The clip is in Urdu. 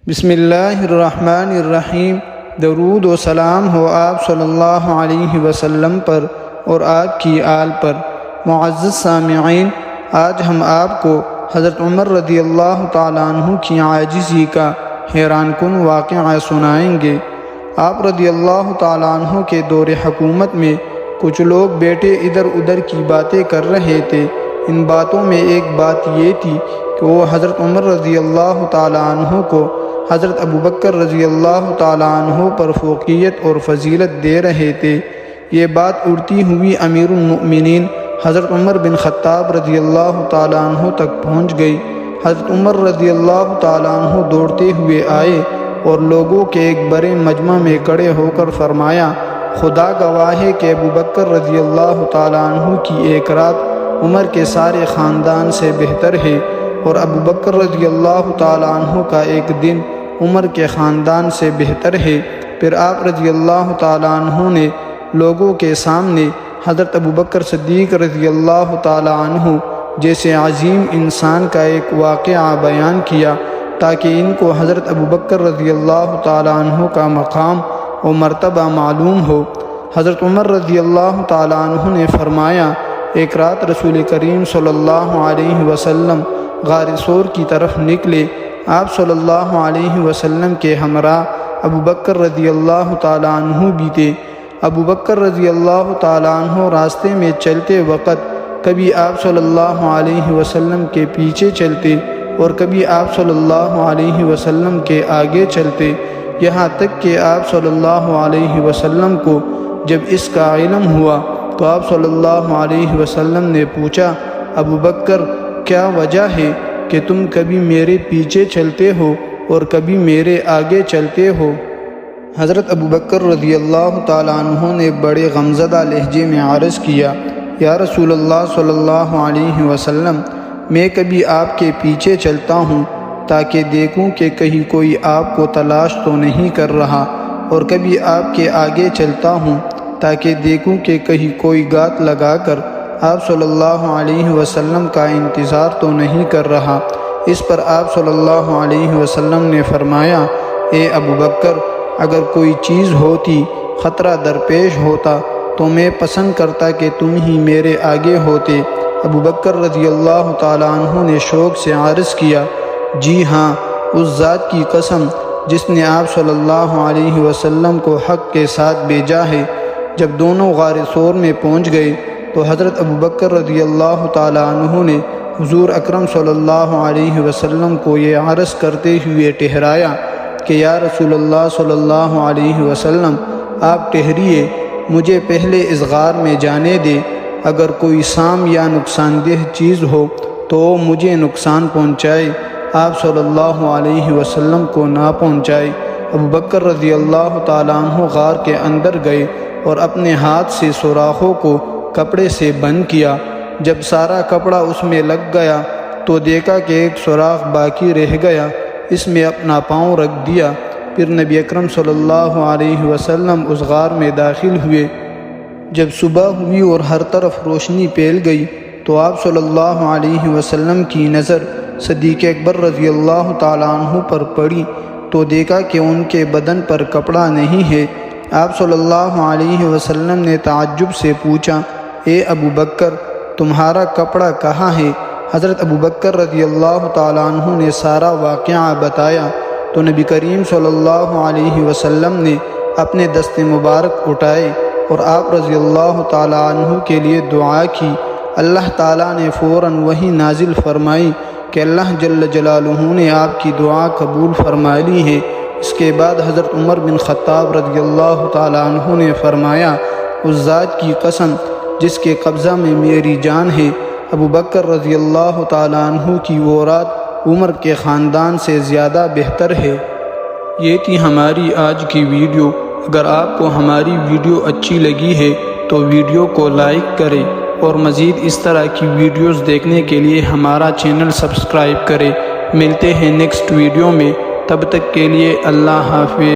بسم اللہ الرحمن الرحیم۔ درود و سلام ہو آپ صلی اللہ علیہ وسلم پر اور آپ کی آل پر۔ معزز سامعین، آج ہم آپ کو حضرت عمر رضی اللہ تعالیٰ عنہ کی عاجزی کا حیران کن واقعہ سنائیں گے۔ آپ رضی اللہ تعالیٰ عنہ کے دور حکومت میں کچھ لوگ بیٹھے ادھر ادھر کی باتیں کر رہے تھے۔ ان باتوں میں ایک بات یہ تھی کہ وہ حضرت عمر رضی اللہ تعالیٰ عنہ کو حضرت ابوبکر رضی اللہ تعالیٰ عنہ پر فوقیت اور فضیلت دے رہے تھے۔ یہ بات اڑتی ہوئی امیر المؤمنین حضرت عمر بن خطاب رضی اللہ تعالیٰ عنہ تک پہنچ گئی۔ حضرت عمر رضی اللہ تعالیٰ عنہ دوڑتے ہوئے آئے اور لوگوں کے ایک بڑے مجمع میں کھڑے ہو کر فرمایا، خدا گواہ ہے کہ ابوبکر رضی اللہ تعالیٰ عنہ کی ایک رات عمر کے سارے خاندان سے بہتر ہے، اور ابوبکر رضی اللہ تعالیٰ عنہ کا ایک دن عمر کے خاندان سے بہتر ہے۔ پھر آپ رضی اللہ تعالیٰ عنہ نے لوگوں کے سامنے حضرت ابوبکر صدیق رضی اللہ تعالیٰ عنہ جیسے عظیم انسان کا ایک واقعہ بیان کیا تاکہ ان کو حضرت ابوبکر رضی اللہ تعالیٰ عنہ کا مقام و مرتبہ معلوم ہو۔ حضرت عمر رضی اللہ تعالیٰ عنہ نے فرمایا، ایک رات رسول کریم صلی اللہ علیہ وسلم غار ثور کی طرف نکلے۔ آپ صلی اللہ علیہ وسلم کے ہمراہ ابوبکر رضی اللہ تعالیٰ عنہ بھی تھے۔ ابوبکر رضی اللہ تعالیٰ عنہ راستے میں چلتے وقت کبھی آپ صلی اللہ علیہ وسلم کے پیچھے چلتے اور کبھی آپ صلی اللہ علیہ وسلم کے آگے چلتے، یہاں تک کہ آپ صلی اللہ علیہ وسلم کو جب اس کا علم ہوا تو آپ صلی اللہ علیہ وسلم نے پوچھا، ابوبکر کیا وجہ ہے کہ تم کبھی میرے پیچھے چلتے ہو اور کبھی میرے آگے چلتے ہو؟ حضرت ابوبکر رضی اللہ تعالیٰ عنہ نے بڑے غمزدہ لہجے میں عرض کیا، یا رسول اللہ صلی اللہ علیہ وسلم، میں کبھی آپ کے پیچھے چلتا ہوں تاکہ دیکھوں کہ کہیں کوئی آپ کو تلاش تو نہیں کر رہا، اور کبھی آپ کے آگے چلتا ہوں تاکہ دیکھوں کہ کہیں کوئی گات لگا کر آپ صلی اللہ علیہ وسلم کا انتظار تو نہیں کر رہا۔ اس پر آپ صلی اللہ علیہ وسلم نے فرمایا، اے ابوبکر، اگر کوئی چیز ہوتی، خطرہ درپیش ہوتا تو میں پسند کرتا کہ تم ہی میرے آگے ہوتے۔ ابوبکر رضی اللہ تعالیٰ عنہ نے شوق سے عرض کیا، جی ہاں، اس ذات کی قسم جس نے آپ صلی اللہ علیہ وسلم کو حق کے ساتھ بھیجا ہے۔ جب دونوں غار ثور میں پہنچ گئے تو حضرت ابوبکر رضی اللہ تعالیٰ عنہ نے حضور اکرم صلی اللہ علیہ وسلم کو یہ عرض کرتے ہوئے ٹھہرایا کہ یا رسول اللہ صلی اللہ علیہ وسلم، آپ ٹھہریے، مجھے پہلے اس غار میں جانے دے۔ اگر کوئی سام یا نقصان دہ چیز ہو تو مجھے نقصان پہنچائے، آپ صلی اللہ علیہ وسلم کو نہ پہنچائے۔ ابوبکر رضی اللہ تعالیٰ عنہ غار کے اندر گئے اور اپنے ہاتھ سے سوراخوں کو کپڑے سے بند کیا۔ جب سارا کپڑا اس میں لگ گیا تو دیکھا کہ ایک سوراخ باقی رہ گیا، اس میں اپنا پاؤں رکھ دیا۔ پھر نبی اکرم صلی اللہ علیہ وسلم اس غار میں داخل ہوئے۔ جب صبح ہوئی اور ہر طرف روشنی پھیل گئی تو آپ صلی اللہ علیہ وسلم کی نظر صدیق اکبر رضی اللہ تعالیٰ عنہ پر پڑی تو دیکھا کہ ان کے بدن پر کپڑا نہیں ہے۔ آپ صلی اللہ علیہ وسلم نے تعجب سے پوچھا، اے ابوبکر، تمہارا کپڑا کہاں ہے؟ حضرت ابوبکر رضی اللہ تعالیٰ عنہ نے سارا واقعہ بتایا تو نبی کریم صلی اللہ علیہ وسلم نے اپنے دست مبارک اٹھائے اور آپ رضی اللہ تعالیٰ عنہ کے لیے دعا کی۔ اللہ تعالیٰ نے فوراً وحی نازل فرمائی کہ اللہ جل جلالہ نے آپ کی دعا قبول فرما لی ہے۔ اس کے بعد حضرت عمر بن خطاب رضی اللہ تعالیٰ عنہ نے فرمایا، اس ذات کی قسم جس کے قبضہ میں میری جان ہے، ابوبکر رضی اللہ تعالیٰ عنہ کی وہ رات عمر کے خاندان سے زیادہ بہتر ہے۔ یہ تھی ہماری آج کی ویڈیو۔ اگر آپ کو ہماری ویڈیو اچھی لگی ہے تو ویڈیو کو لائک کریں اور مزید اس طرح کی ویڈیوز دیکھنے کے لیے ہمارا چینل سبسکرائب کریں۔ ملتے ہیں نیکسٹ ویڈیو میں، تب تک کے لیے اللہ حافظ۔